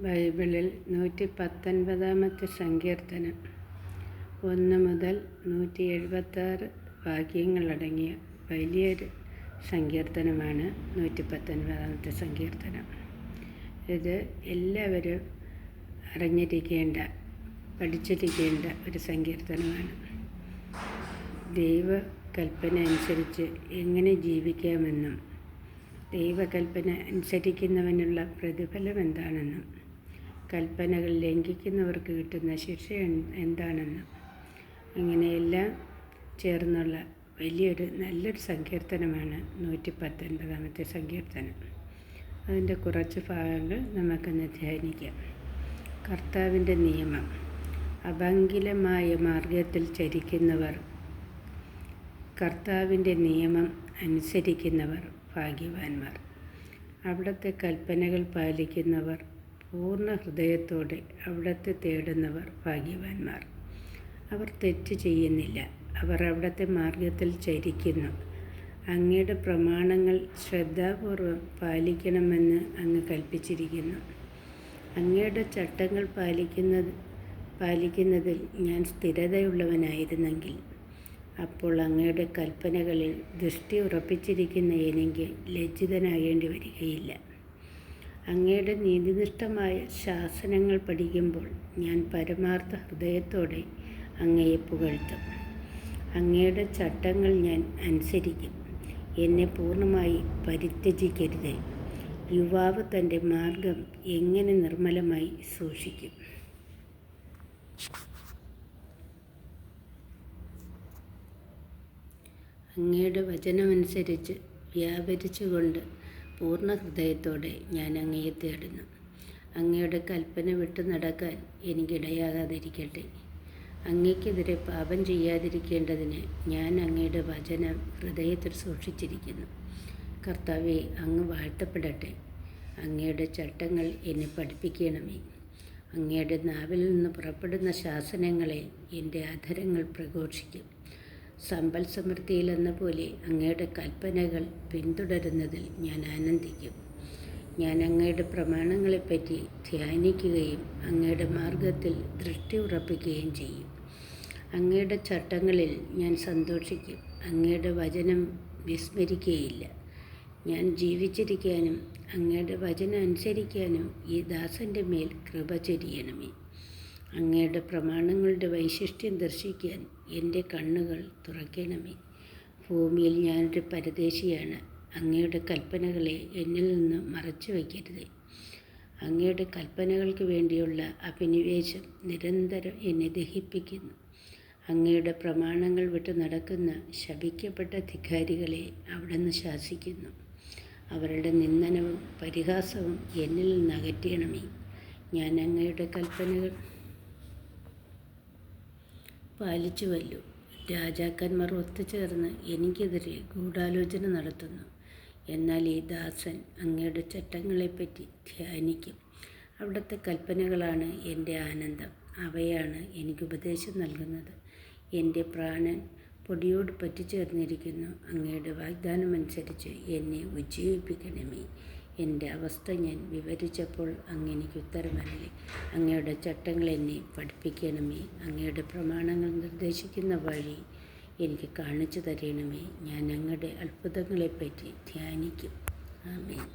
ബൈബിളിൽ 119 സങ്കീർത്തനം 1 മുതൽ 176 വാക്യങ്ങളടങ്ങിയ വലിയൊരു സങ്കീർത്തനമാണ് 119 സങ്കീർത്തനം. ഇത് എല്ലാവരും അറിഞ്ഞിരിക്കേണ്ട, പഠിച്ചിരിക്കേണ്ട ഒരു സങ്കീർത്തനമാണ്. ദൈവകൽപ്പന അനുസരിച്ച് എങ്ങനെ ജീവിക്കാമെന്നും ദൈവകൽപ്പന അനുസരിക്കുന്നവനുള്ള പ്രതിഫലം എന്താണെന്നും കൽപ്പനകൾ ലംഘിക്കുന്നവർക്ക് കിട്ടുന്ന ശിക്ഷ എന്താണെന്നും ഇങ്ങനെയെല്ലാം ചേർന്നുള്ള നല്ലൊരു സങ്കീർത്തനമാണ് 119 സങ്കീർത്തനം. അതിൻ്റെ കുറച്ച് ഭാഗങ്ങൾ നമുക്കൊന്ന് ധ്യാനിക്കാം. കർത്താവിൻ്റെ നിയമം. അഭംഗിലമായ മാർഗത്തിൽ ചരിക്കുന്നവർ, കർത്താവിൻ്റെ നിയമം അനുസരിക്കുന്നവർ ഭാഗ്യവാന്മാർ. അവിടുത്തെ കൽപ്പനകൾ പാലിക്കുന്നവർ, പൂർണ്ണ ഹൃദയത്തോടെ അവിടുത്തെ തേടുന്നവർ ഭാഗ്യവാന്മാർ. അവർ തെറ്റ് ചെയ്യുന്നില്ല, അവർ അവിടുത്തെ മാർഗത്തിൽ ചരിക്കുന്നു. അങ്ങയുടെ പ്രമാണങ്ങൾ ശ്രദ്ധാപൂർവം പാലിക്കണമെന്ന് അങ്ങ് കൽപ്പിച്ചിരിക്കുന്നു. അങ്ങയുടെ ചട്ടങ്ങൾ പാലിക്കുന്നതിൽ ഞാൻ സ്ഥിരതയുള്ളവനായിരുന്നെങ്കിൽ, അപ്പോൾ അങ്ങയുടെ കൽപ്പനകളിൽ ദൃഷ്ടി ഉറപ്പിച്ചിരിക്കുന്ന എനിക്ക് ലജ്ജിതനാകേണ്ടി വരികയില്ല. അങ്ങയുടെ നീതിനിഷ്ഠമായ ശാസനങ്ങൾ പഠിക്കുമ്പോൾ ഞാൻ പരമാർത്ഥ ഹൃദയത്തോടെ അങ്ങയെ പുകഴ്ത്തും. അങ്ങയുടെ ചട്ടങ്ങൾ ഞാൻ അനുസരിക്കും. എന്നെ പൂർണ്ണമായി പരിത്യജിക്കരുതേ. യുവാവ് തൻ്റെ മാർഗം എങ്ങനെ നിർമ്മലമായി സൂക്ഷിക്കും? അങ്ങയുടെ വചനമനുസരിച്ച് വ്യാപരിച്ചുകൊണ്ട് പൂർണ്ണ ഹൃദയത്തോടെ ഞാൻ അങ്ങയെ തേടുന്നു. അങ്ങയുടെ കൽപ്പന വിട്ടു നടക്കാൻ എനിക്കിടയാകാതിരിക്കട്ടെ. അങ്ങയ്ക്കെതിരെ പാപം ചെയ്യാതിരിക്കേണ്ടതിന് ഞാൻ അങ്ങയുടെ വചനം ഹൃദയത്തിൽ സൂക്ഷിച്ചിരിക്കുന്നു. കർത്താവേ, അങ്ങ് വാഴ്ത്തപ്പെടട്ടെ. അങ്ങയുടെ ചട്ടങ്ങൾ എന്നെ പഠിപ്പിക്കണമേ. അങ്ങയുടെ നാവിൽ നിന്ന് പുറപ്പെടുന്ന ശാസനങ്ങളെ എൻ്റെ അധരങ്ങൾ പ്രഘോഷിക്കും. സമ്പൽ സമൃദ്ധിയിലെന്ന പോലെ അങ്ങയുടെ കൽപ്പനകൾ പിന്തുടരുന്നതിൽ ഞാൻ ആനന്ദിക്കും. ഞാൻ അങ്ങയുടെ പ്രമാണങ്ങളെപ്പറ്റി ധ്യാനിക്കുകയും അങ്ങയുടെ മാർഗത്തിൽ ദൃഷ്ടി ഉറപ്പിക്കുകയും ചെയ്യും. അങ്ങയുടെ ചട്ടങ്ങളിൽ ഞാൻ സന്തോഷിക്കും. അങ്ങയുടെ വചനം വിസ്മരിക്കുകയില്ല. ഞാൻ ജീവിച്ചിരിക്കാനും അങ്ങയുടെ വചനം അനുസരിക്കാനും ഈ ദാസൻ്റെ മേൽ കൃപ ചൊരിയണമേ. അങ്ങയുടെ പ്രമാണങ്ങളുടെ വൈശിഷ്ട്യം ദർശിക്കാൻ എൻ്റെ കണ്ണുകൾ തുറക്കണമേ. ഭൂമിയിൽ ഞാനൊരു പരദേശിയാണ്. അങ്ങയുടെ കൽപ്പനകളെ എന്നിൽ നിന്ന് മറച്ചു വയ്ക്കരുതേ. അങ്ങയുടെ കൽപ്പനകൾക്ക് വേണ്ടിയുള്ള അഭിനിവേശം നിരന്തരം എന്നെ ദഹിപ്പിക്കുന്നു. അങ്ങയുടെ പ്രമാണങ്ങൾ വിട്ട് നടക്കുന്ന ശപിക്കപ്പെട്ട ധിക്കാരികളെ അവിടുന്ന് ശാസിക്കുന്നു. അവരുടെ നിന്ദനവും പരിഹാസവും എന്നിൽ നിന്ന് അകറ്റണമേ. ഞാൻ അങ്ങയുടെ കൽപ്പനകൾ പാലിച്ചുവല്ലോ. രാജാക്കന്മാർ ഒത്തുചേർന്ന് എനിക്കെതിരെ ഗൂഢാലോചന നടത്തുന്നു. എന്നാൽ ഈ ദാസൻ അങ്ങയുടെ ചട്ടങ്ങളെപ്പറ്റി ധ്യാനിക്കും. അവിടുത്തെ കൽപ്പനകളാണ് എൻ്റെ ആനന്ദം. അവയാണ് എനിക്ക് ഉപദേശം നൽകുന്നത്. എൻ്റെ പ്രാണൻ പൊടിയോട് പറ്റിച്ചേർന്നിരിക്കുന്നു. അങ്ങയുടെ വാഗ്ദാനമനുസരിച്ച് എന്നെ ഉജ്ജീവിപ്പിക്കണമേ. എൻ്റെ അവസ്ഥ ഞാൻ വിവരിച്ചപ്പോൾ അങ്ങ് എനിക്ക് ഉത്തരമരുളി. അങ്ങയുടെ ചട്ടങ്ങൾ എന്നെ പഠിപ്പിക്കണമേ. അങ്ങയുടെ പ്രമാണങ്ങൾ നിർദ്ദേശിക്കുന്ന വഴി എനിക്ക് കാണിച്ചു തരണമേ. ഞാൻ അങ്ങയുടെ അത്ഭുതങ്ങളെപ്പറ്റി ധ്യാനിക്കും. ആമേൻ.